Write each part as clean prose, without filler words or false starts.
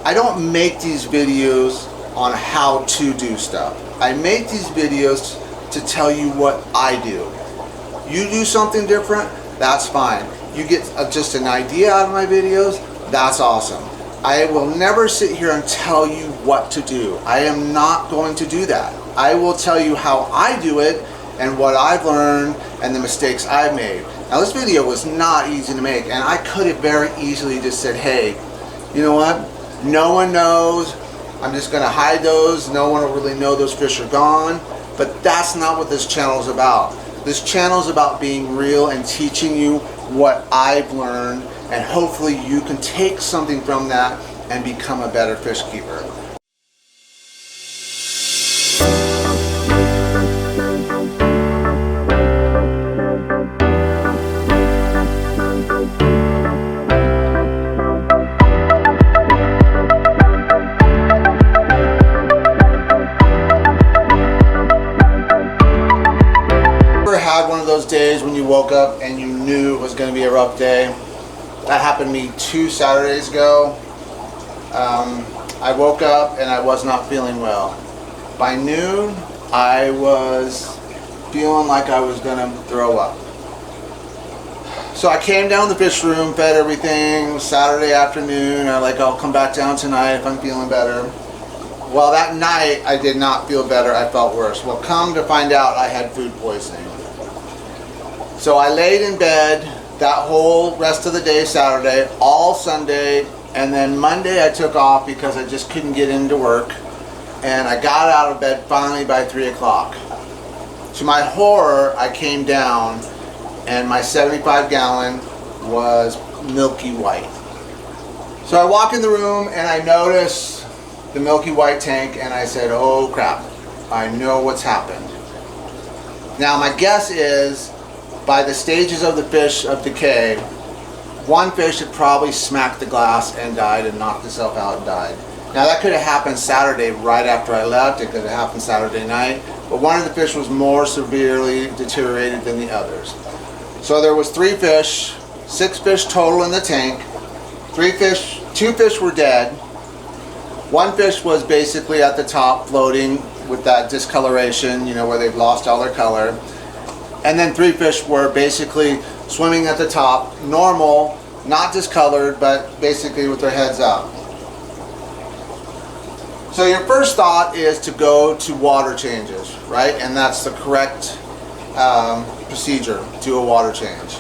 I don't make these videos on how to do stuff. I make these videos to tell you what I do. You do something different, that's fine. You get just an idea out of my videos, that's awesome. I will never sit here and tell you what to do. I am not going to do that. I will tell you how I do it and what I've learned and the mistakes I've made. Now this video was not easy to make, and I could have very easily just said, hey, you know what? No one knows. I'm just gonna hide those. No one will really know those fish are gone. But that's not what this channel is about. This channel is about being real and teaching you what I've learned, and hopefully you can take something from that and become a better fish keeper. Had one of those days when you woke up and you knew it was going to be a rough day. That happened to me 2 Saturdays ago. I woke up and I was not feeling well. By noon, I was feeling like I was going to throw up. So I came down to the fish room, fed everything. Saturday afternoon, I'll come back down tonight if I'm feeling better. Well, that night I did not feel better. I felt worse. Well, come to find out, I had food poisoning. So I laid in bed that whole rest of the day Saturday, all Sunday, and then Monday I took off because I just couldn't get into work. And I got out of bed finally by 3 o'clock. To my horror, I came down and my 75-gallon was milky white. So I walk in the room and I notice the milky white tank and I said, oh crap, I know what's happened. Now my guess is, by the stages of the fish of decay, one fish had probably smacked the glass and died and knocked itself out and died. Now that could have happened Saturday right after I left. It could have happened Saturday night, but one of the fish was more severely deteriorated than the others. So there was 3 fish, 6 fish total in the tank. 2 fish were dead. 1 fish was basically at the top floating with that discoloration, you know, where they've lost all their color. And then 3 fish were basically swimming at the top, normal, not discolored, but basically with their heads up. So your first thought is to go to water changes, right? And that's the correct procedure, do a water change.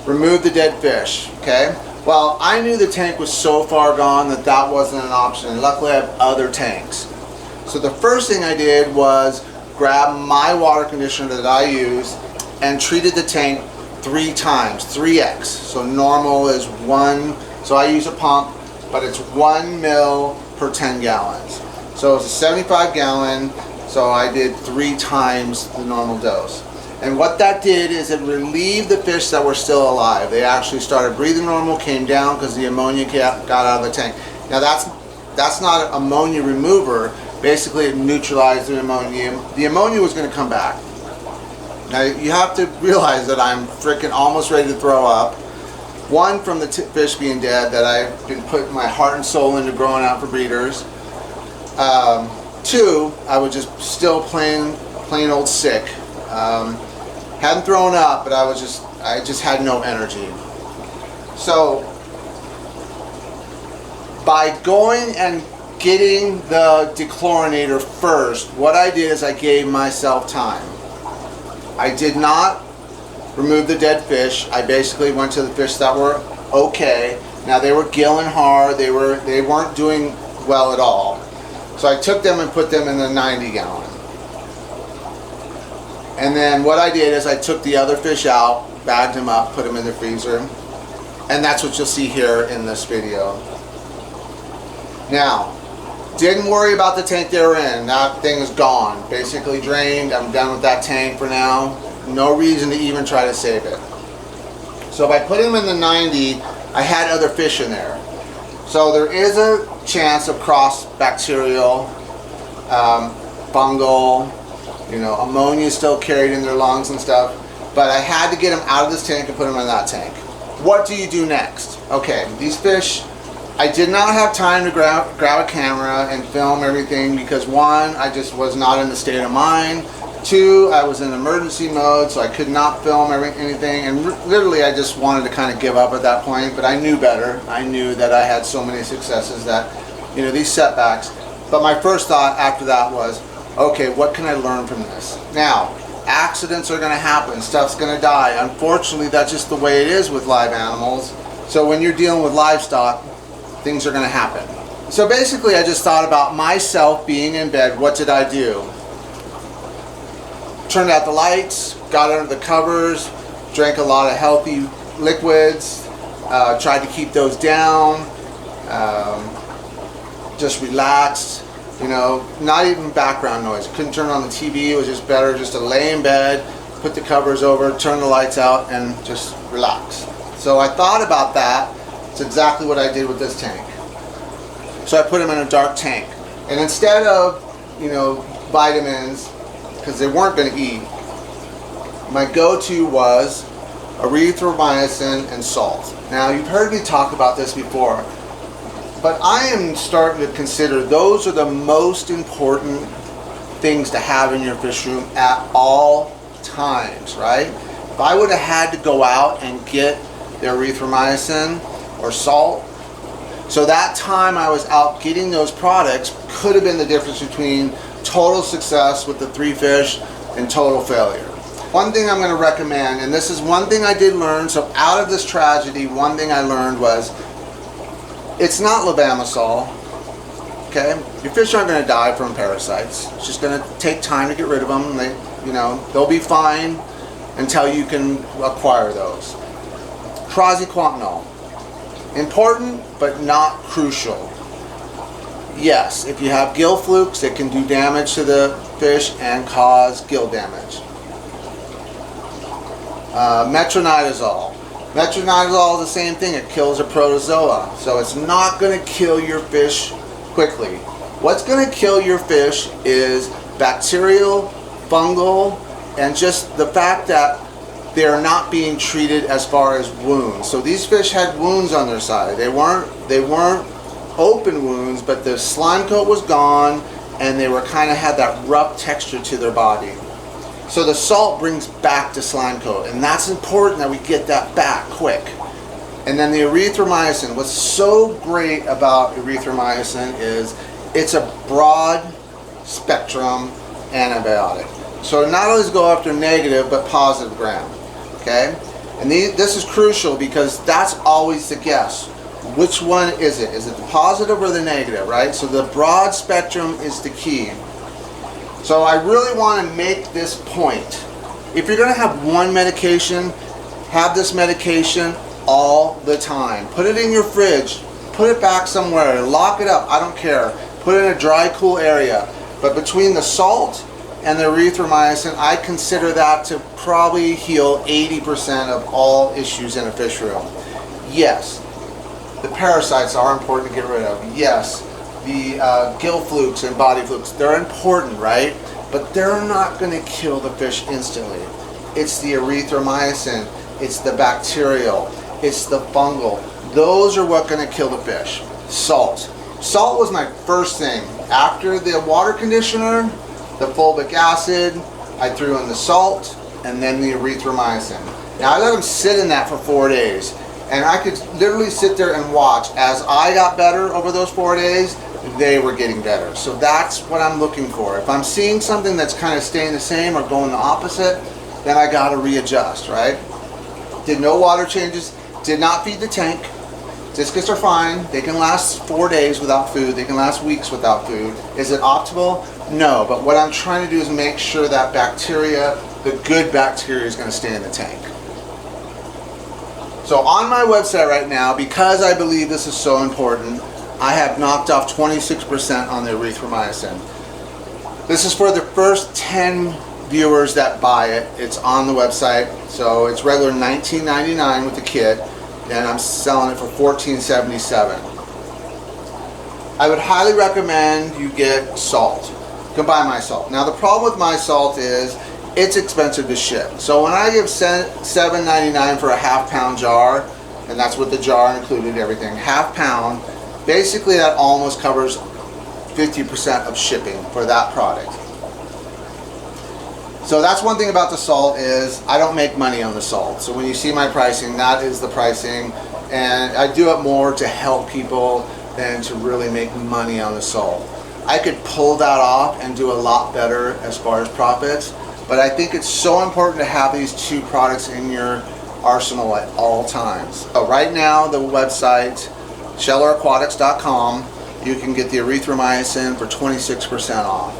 Remove the dead fish, okay? Well, I knew the tank was so far gone that that wasn't an option, and luckily I have other tanks. So the first thing I did was grab my water conditioner that I use and treated the tank 3 times, 3x. So normal is 1, so I use a pump, but it's 1 mil per 10 gallons. So it's a 75 gallon, so I did 3 times the normal dose. And what that did is it relieved the fish that were still alive. They actually started breathing normal, came down because the ammonia got out of the tank. Now that's not an ammonia remover. Basically it neutralized the ammonia. The ammonia was going to come back. Now you have to realize that I'm freaking almost ready to throw up. 1, from the fish being dead that I've been putting my heart and soul into growing out for breeders. 2, I was just still plain old sick. Hadn't thrown up, but I just had no energy. So by going and getting the dechlorinator first, what I did is I gave myself time. I did not remove the dead fish. I basically went to the fish that were okay. Now they were gilling hard. They weren't doing well at all. So I took them and put them in the 90 gallon. And then what I did is I took the other fish out, bagged them up, put them in the freezer, and that's what you'll see here in this video. Now, didn't worry about the tank they were in. That thing is gone, basically drained. I'm done with that tank for now. No reason to even try to save it. So if I put them in the 90, I had other fish in there. So there is a chance of cross-bacterial, fungal, ammonia is still carried in their lungs and stuff. But I had to get them out of this tank and put them in that tank. What do you do next? Okay, these fish, I did not have time to grab a camera and film everything because one, I just was not in the state of mind. Two, I was in emergency mode, so I could not film anything, and literally I just wanted to kind of give up at that point, but I knew better. I knew that I had so many successes that, you know, these setbacks. But my first thought after that was, okay, what can I learn from this? Now, accidents are going to happen, stuff's going to die. Unfortunately, that's just the way it is with live animals. So when you're dealing with livestock, things are going to happen. So basically, I just thought about myself being in bed. What did I do? Turned out the lights, got under the covers, drank a lot of healthy liquids, tried to keep those down, just relaxed, you know, not even background noise. Couldn't turn on the TV, it was just better just to lay in bed, put the covers over, turn the lights out, and just relax. So I thought about that. It's exactly what I did with this tank. So I put them in a dark tank. And instead of, you know, vitamins, because they weren't going to eat, my go-to was erythromycin and salt. Now, you've heard me talk about this before, but I am starting to consider those are the most important things to have in your fish room at all times, right? If I would have had to go out and get the erythromycin or salt, so that time I was out getting those products could have been the difference between total success with the 3 fish and total failure. One thing I'm going to recommend, and this is one thing I did learn, so out of this tragedy, one thing I learned was, it's not levamisole, okay? Your fish aren't going to die from parasites. It's just going to take time to get rid of them. They, you know, they'll be fine until you can acquire those. Praziquantel, important but not crucial. Yes, if you have gill flukes, it can do damage to the fish and cause gill damage. Metronidazole. Metronidazole is the same thing. It kills a protozoa. So it's not going to kill your fish quickly. What's going to kill your fish is bacterial, fungal, and just the fact that they're not being treated as far as wounds. So these fish had wounds on their side. They weren't open wounds, but the slime coat was gone and they were kind of had that rough texture to their body. So the salt brings back the slime coat, and that's important that we get that back quick. And then the erythromycin, what's so great about erythromycin is it's a broad spectrum antibiotic. So not only go after negative but positive gram, okay? And this is crucial because that's always the guess. Which one is it? Is it the positive or the negative, right? So the broad spectrum is the key. So I really want to make this point. If you're going to have one medication, have this medication all the time. Put it in your fridge. Put it back somewhere. Lock it up. I don't care. Put it in a dry, cool area. But between the salt and the erythromycin, I consider that to probably heal 80% of all issues in a fish room. Yes, the parasites are important to get rid of. Yes, the gill flukes and body flukes, they're important, right? But they're not going to kill the fish instantly. It's the erythromycin, it's the bacterial, it's the fungal. Those are what going to kill the fish. Salt. Salt was my first thing. After the water conditioner, the fulvic acid, I threw in the salt, and then the erythromycin. Now I let them sit in that for 4 days. And I could literally sit there and watch. As I got better over those 4 days, they were getting better. So that's what I'm looking for. If I'm seeing something that's kind of staying the same or going the opposite, then I got to readjust, right? Did no water changes, did not feed the tank. Discus are fine. They can last 4 days without food. They can last weeks without food. Is it optimal? No, but what I'm trying to do is make sure that bacteria, the good bacteria, is going to stay in the tank. So on my website right now, because I believe this is so important, I have knocked off 26% on the erythromycin. This is for the first 10 viewers that buy it. It's on the website. So it's regular $19.99 with the kit, and I'm selling it for $14.77. I would highly recommend you get salt. You can buy my salt. Now the problem with my salt is it's expensive to ship. So when I give $7.99 for a half-pound jar, and that's what the jar included, everything, half pound, Basically, that almost covers 50% of shipping for that product. So that's one thing about the salt is I don't make money on the salt. So when you see my pricing, that is the pricing. And I do it more to help people than to really make money on the salt. I could pull that off and do a lot better as far as profits. But I think it's so important to have these two products in your arsenal at all times. So right now, the website, shelleraquatics.com, you can get the erythromycin for 26% off.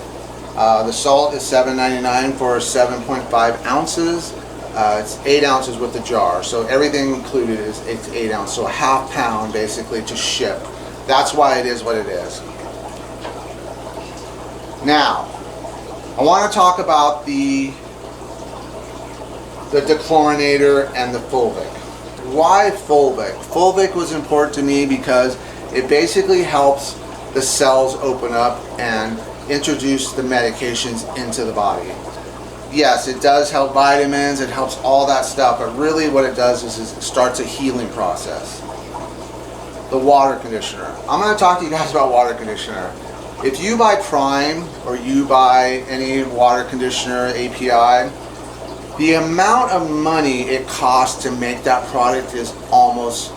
The salt is $7.99 for 7.5 ounces. It's 8 ounces with the jar, so everything included is it's 8 ounces, so a half pound basically to ship. That's why it is what it is. Now, I want to talk about the dechlorinator and the fulvic. Why fulvic? Fulvic was important to me because it basically helps the cells open up and introduce the medications into the body. Yes, it does help vitamins, it helps all that stuff, but really what it does is it starts a healing process. The water conditioner. I'm going to talk to you guys about water conditioner. If you buy Prime or you buy any water conditioner API, the amount of money it costs to make that product is almost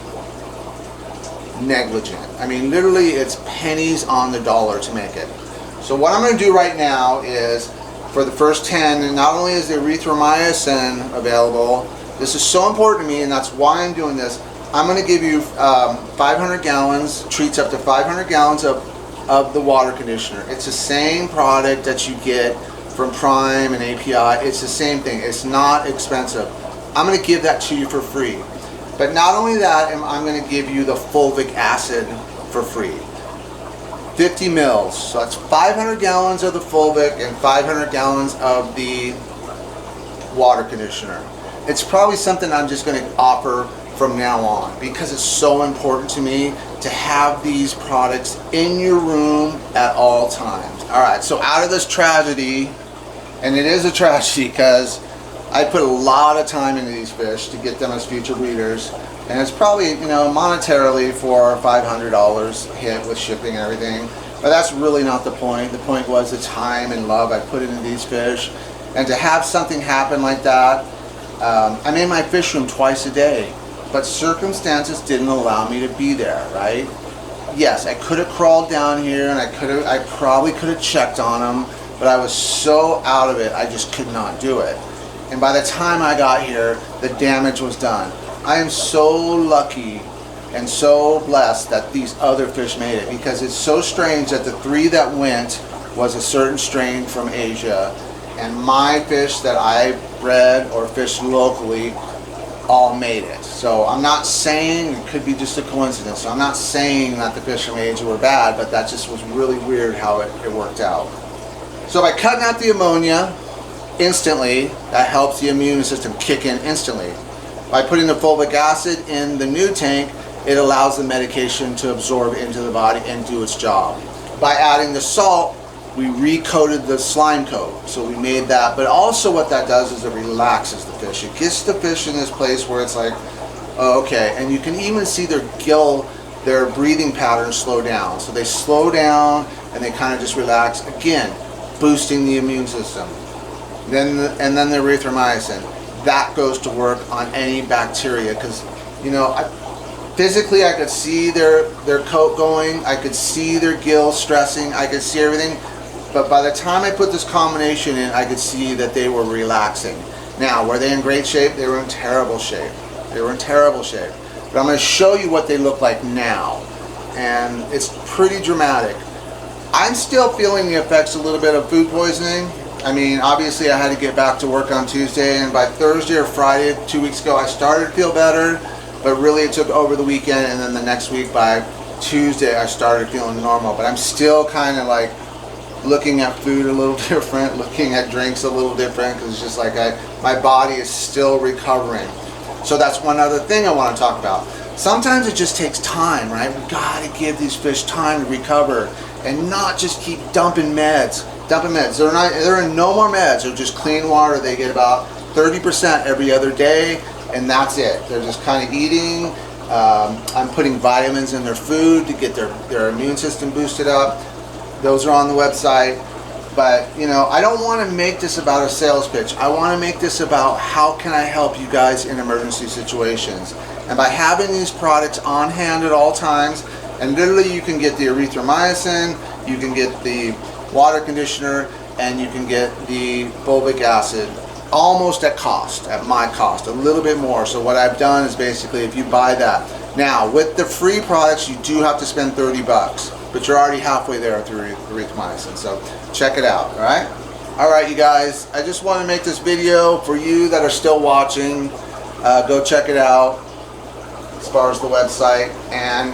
negligent. I mean, literally it's pennies on the dollar to make it. So what I'm going to do right now is, for the first 10, and not only is the erythromycin available, this is so important to me and that's why I'm doing this, I'm going to give you 500 gallons, treats up to 500 gallons of the water conditioner. It's the same product that you get from Prime and API. It's the same thing. It's not expensive. I'm going to give that to you for free. But not only that, I'm going to give you the fulvic acid for free. 50 mils. So that's 500 gallons of the fulvic and 500 gallons of the water conditioner. It's probably something I'm just going to offer from now on because it's so important to me to have these products in your room at all times. Alright, so out of this tragedy, and it is a tragedy because I put a lot of time into these fish to get them as future breeders, and it's probably, you know, monetarily for $500 hit with shipping and everything, but that's really not the point. The point was the time and love I put into these fish, and to have something happen like that. I'm in my fish room twice a day, but circumstances didn't allow me to be there, right? Yes, I could have crawled down here and I probably could have checked on them, but I was so out of it, I just could not do it. And by the time I got here, the damage was done. I am so lucky and so blessed that these other fish made it, because it's so strange that the 3 that went was a certain strain from Asia, and my fish that I bred or fished locally all made it. So I'm not saying, it could be just a coincidence, so I'm not saying that the fish from Asia were bad, but that just was really weird how it worked out. So by cutting out the ammonia instantly, that helps the immune system kick in instantly. By putting the fulvic acid in the new tank, it allows the medication to absorb into the body and do its job. By adding the salt, we recoated the slime coat, so we made that. But also what that does is it relaxes the fish. It gets the fish in this place where it's like, oh, okay. And you can even see their breathing patterns slow down. So they slow down and they kind of just relax. Again, boosting the immune system. And then the erythromycin. That goes to work on any bacteria, because, you know, physically I could see their coat going, I could see their gills stressing, I could see everything, but by the time I put this combination in, I could see that they were relaxing. Now, were they in great shape? They were in terrible shape. They were in terrible shape. But I'm going to show you what they look like now, and it's pretty dramatic. I'm still feeling the effects a little bit of food poisoning. I mean, obviously I had to get back to work on Tuesday, and by Thursday or Friday 2 weeks ago I started to feel better, but really it took over the weekend, and then the next week by Tuesday I started feeling normal. But I'm still kind of like looking at food a little different, looking at drinks a little different, because it's just like my body is still recovering. So that's one other thing I want to talk about. Sometimes it just takes time, right? We gotta give these fish time to recover and not just keep dumping meds. They're in no more meds. They're just clean water. They get about 30% every other day, and that's it. They're just kind of eating I'm putting vitamins in their food to get their immune system boosted up. Those are on the website. But, you know, I don't want to make this about a sales pitch. I want to make this about how can I help you guys in emergency situations. And by having these products on hand at all times, and literally you can get the erythromycin, you can get the water conditioner, and you can get the fulvic acid almost at cost, at my cost, a little bit more. So what I've done is basically if you buy that. Now, with the free products, you do have to spend $30, but you're already halfway there with the erythromycin. So check it out, all right? All right, you guys, I just want to make this video for you that are still watching. Go check it out as far as the website. And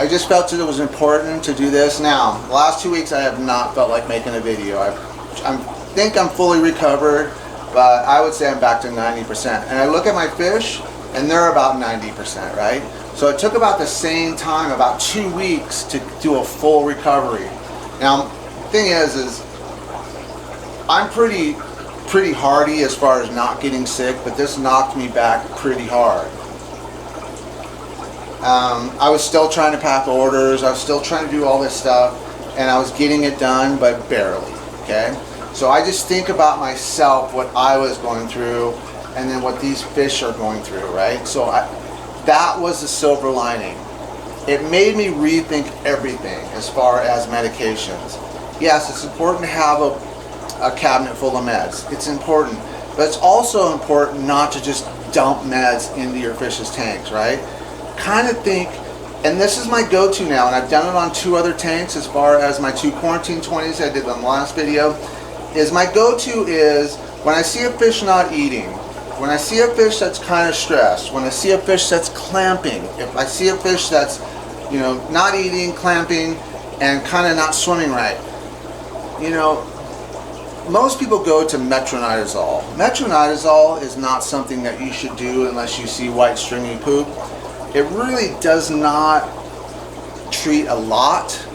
I just felt that it was important to do this. Now, the last 2 weeks I have not felt like making a video. I think I'm fully recovered, but I would say I'm back to 90%. And I look at my fish, and they're about 90%, right? So it took about the same time, about 2 weeks, to do a full recovery. Now, the thing is I'm pretty hardy as far as not getting sick, but this knocked me back pretty hard. I was still trying to pack orders, I was still trying to do all this stuff, and I was getting it done, but barely, okay? So I just think about myself, what I was going through, and then what these fish are going through, right? So that was the silver lining. It made me rethink everything as far as medications. Yes, it's important to have a cabinet full of meds. It's important, but it's also important not to just dump meds into your fish's tanks, right? Kind of think, and this is my go-to now, and I've done it on 2 other tanks as far as my 2 quarantine 20s I did in the last video, is my go-to is when I see a fish not eating, when I see a fish that's kind of stressed, when I see a fish that's clamping, if I see a fish that's, you know, not eating, clamping, and kind of not swimming right, you know, most people go to metronidazole. Metronidazole is not something that you should do unless you see white stringy poop. It really does not treat a lot,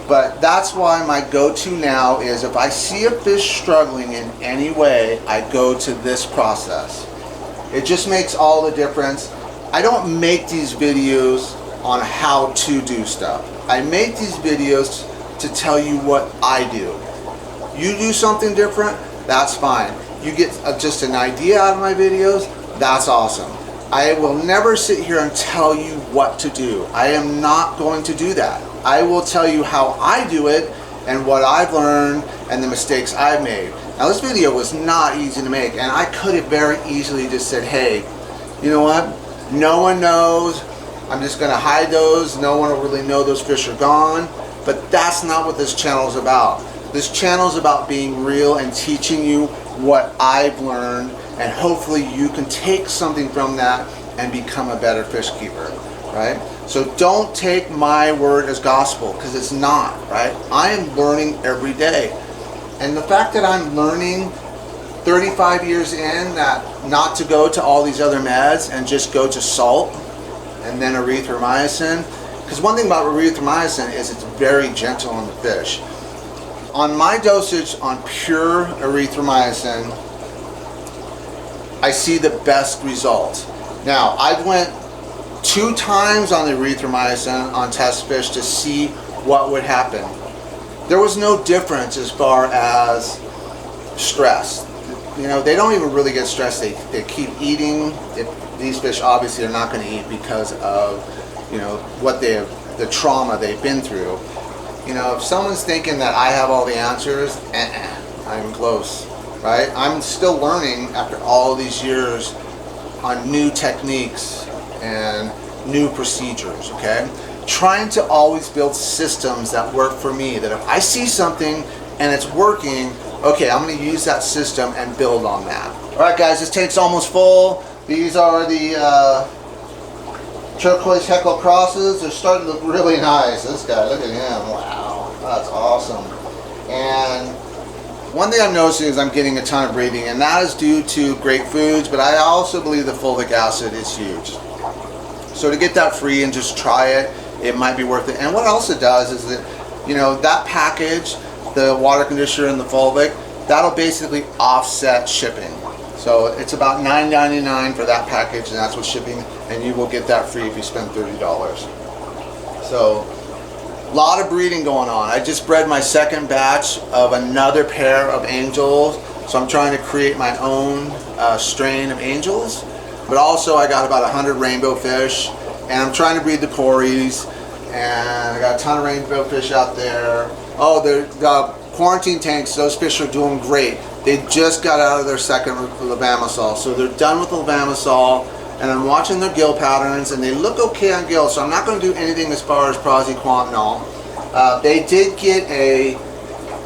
but that's why my go-to now is if I see a fish struggling in any way, I go to this process. It just makes all the difference. I don't make these videos on how to do stuff. I make these videos to tell you what I do. You do something different, that's fine. You get just an idea out of my videos, that's awesome. I will never sit here and tell you what to do. I am not going to do that. I will tell you how I do it and what I've learned and the mistakes I've made. Now this video was not easy to make, and I could have very easily just said, hey, you know what? No one knows. I'm just gonna hide those. No one will really know those fish are gone. But that's not what this channel is about. This channel is about being real and teaching you what I've learned, and hopefully you can take something from that and become a better fish keeper, right? So don't take my word as gospel, because it's not, right? I am learning every day. And the fact that I'm learning 35 years in that not to go to all these other meds and just go to salt and then erythromycin, because one thing about erythromycin is it's very gentle on the fish. On my dosage on pure erythromycin, I see the best results. Now, I went 2 times on the erythromycin on test fish to see what would happen. There was no difference as far as stress. You know, they don't even really get stressed. They keep eating. These fish obviously are not going to eat because of, you know, what the trauma they've been through. You know, if someone's thinking that I have all the answers, I'm close. Right? I'm still learning after all these years on new techniques and new procedures, okay? Trying to always build systems that work for me, that if I see something and it's working, okay, I'm gonna use that system and build on that. All right, guys, this tank's almost full. These are the turquoise Heckle crosses. They're starting to look really nice. This guy, look at him, wow, that's awesome. And one thing I'm noticing is I'm getting a ton of breathing, and that is due to great foods, but I also believe the fulvic acid is huge. So to get that free and just try it, it might be worth it. And what else it does is that, you know, that package, the water conditioner and the fulvic, that'll basically offset shipping. So it's about $9.99 for that package, and that's with shipping, and you will get that free if you spend $30. So a lot of breeding going on. I just bred my second batch of another pair of angels, so I'm trying to create my own strain of angels. But also I got about 100 rainbow fish, and I'm trying to breed the cories, and I got a ton of rainbow fish out there. Oh, the quarantine tanks, those fish are doing great. They just got out of their second levamisole, so they're done with levamisole, and I'm watching their gill patterns, and they look okay on gill, so I'm not going to do anything as far as praziquantel. They did get a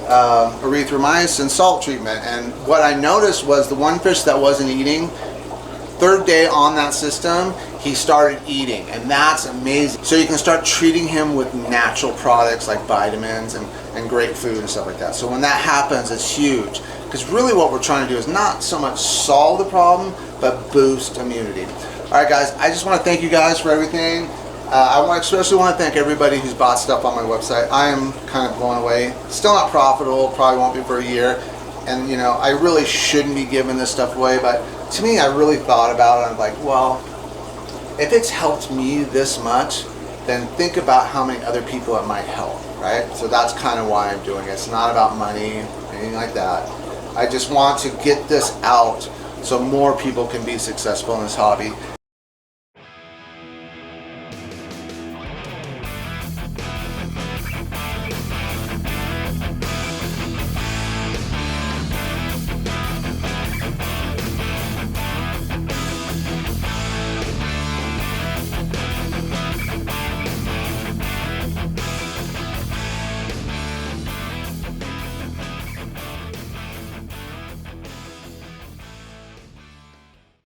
erythromycin salt treatment, and what I noticed was the one fish that wasn't eating, third day on that system, he started eating, and that's amazing. So you can start treating him with natural products like vitamins and great food and stuff like that. So when that happens, it's huge, because really what we're trying to do is not so much solve the problem, but boost immunity. All right, guys, I just want to thank you guys for everything. I especially want to thank everybody who's bought stuff on my website. I am kind of blown away. Still not profitable, probably won't be for a year. And you know, I really shouldn't be giving this stuff away, but to me, I really thought about it. I'm like, well, if it's helped me this much, then think about how many other people it might help, right? So that's kind of why I'm doing it. It's not about money, anything like that. I just want to get this out so more people can be successful in this hobby.